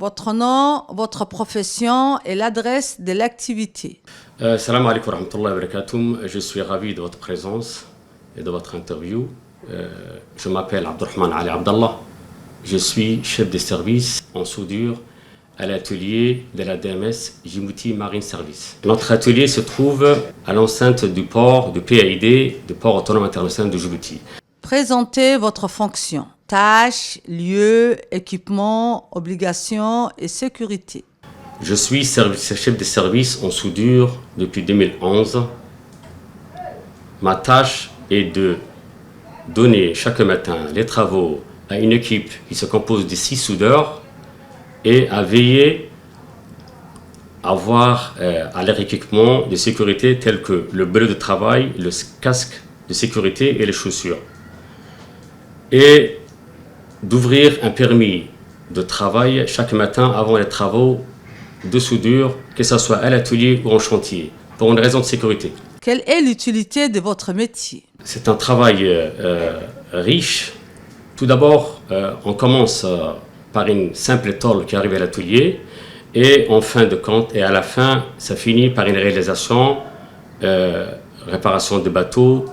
votre nom, votre profession et l'adresse de l'activité. Salam alaikum wa rahmatullahi wa barakatuh. Je suis ravi de votre présence et de votre interview. Je m'appelle Abdurrahman Ali Abdallah. Je suis chef de service en soudure à l'atelier de la DMS Djibouti Marine Service. Notre atelier se trouve à l'enceinte du port de PAID, du port autonome international de Djibouti. Présentez votre fonction, tâches, lieux, équipements, obligations et sécurité. Je suis chef de service en soudure depuis 2011. Ma tâche est de donner chaque matin les travaux à une équipe qui se compose de 6 soudeurs et à veiller à avoir à leur équipement de sécurité tels que le bleu de travail, le casque de sécurité et les chaussures. Et d'ouvrir un permis de travail chaque matin avant les travaux de soudure, que ce soit à l'atelier ou en chantier, pour une raison de sécurité. Quelle est l'utilité de votre métier? C'est un travail riche. Tout d'abord, on commence par une simple tôle qui arrive à l'atelier et en fin de compte, et à la fin, ça finit par une réalisation, réparation de bateaux.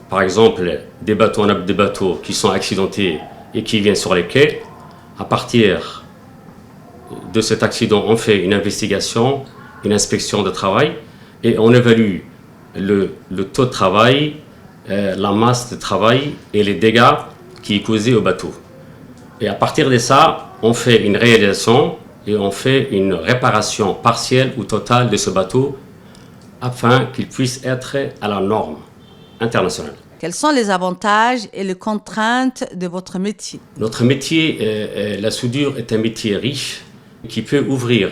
Par exemple, des bateaux qui sont accidentés et qui viennent sur les quais. À partir de cet accident, on fait une investigation, une inspection de travail et on évalue le taux de travail, la masse de travail et les dégâts qui sont causés au bateau. Et à partir de ça, on fait une réalisation et on fait une réparation partielle ou totale de ce bateau afin qu'il puisse être à la norme internationale. Quels sont les avantages et les contraintes de votre métier? Notre métier, la soudure, est un métier riche qui peut ouvrir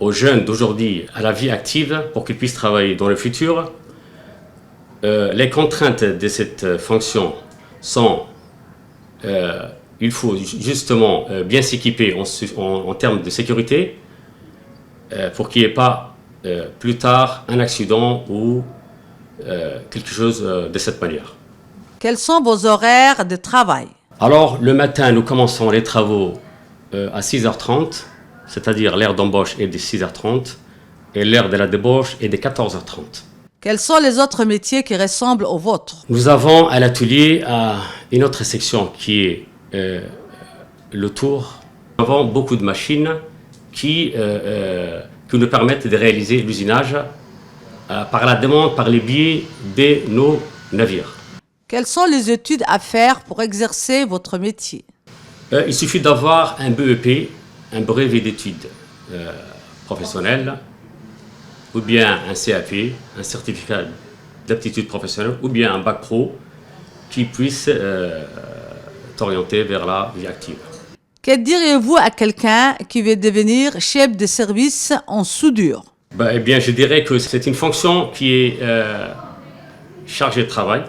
aux jeunes d'aujourd'hui à la vie active pour qu'ils puissent travailler dans le futur. Les contraintes de cette fonction sont il faut justement bien s'équiper en termes de sécurité pour qu'il n'y ait pas plus tard un accident ou quelque chose de cette manière. Quels sont vos horaires de travail? Alors, le matin, nous commençons les travaux à 6h30, c'est-à-dire l'heure d'embauche est de 6h30 et l'heure de la débauche est de 14h30. Quels sont les autres métiers qui ressemblent aux vôtres? Nous avons à l'atelier une autre section qui est le tour. Nous avons beaucoup de machines qui nous permettent de réaliser l'usinage par la demande, par les biais de nos navires. Quelles sont les études à faire pour exercer votre métier? Il suffit d'avoir un BEP, un brevet d'études professionnelles, ou bien un CAP, un certificat d'aptitude professionnelle, ou bien un bac pro qui puisse t'orienter vers la vie active. Que diriez-vous à quelqu'un qui veut devenir chef de service en soudure? Eh bien, je dirais que c'est une fonction qui est chargée de travail,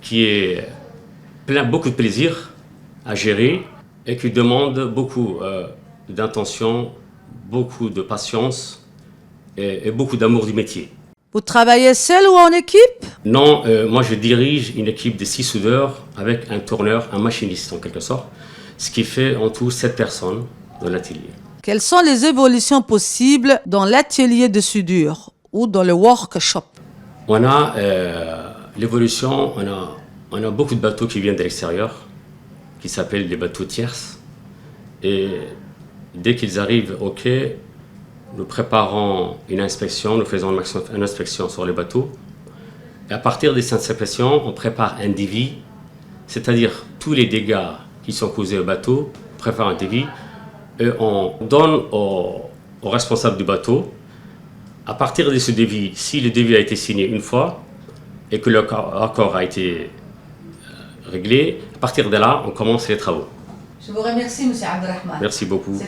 qui est beaucoup de plaisir à gérer et qui demande beaucoup d'intention, beaucoup de patience et beaucoup d'amour du métier. Vous travaillez seul ou en équipe? Non, moi je dirige une équipe de 6 soudeurs avec un tourneur, un machiniste en quelque sorte, ce qui fait en tout 7 personnes dans l'atelier. Quelles sont les évolutions possibles dans l'atelier de soudure ou dans le workshop? On a l'évolution, on a beaucoup de bateaux qui viennent de l'extérieur, qui s'appellent les bateaux tierces. Et dès qu'ils arrivent au quai, nous préparons une inspection, nous faisons une inspection sur les bateaux. Et à partir de cette inspection, on prépare un devis, c'est-à-dire tous les dégâts qui sont causés au bateau, on prépare un devis. Et on donne au responsable du bateau, à partir de ce devis, si le devis a été signé une fois et que l'accord a été réglé, à partir de là, on commence les travaux. Je vous remercie, M. Abdurrahman. Merci beaucoup.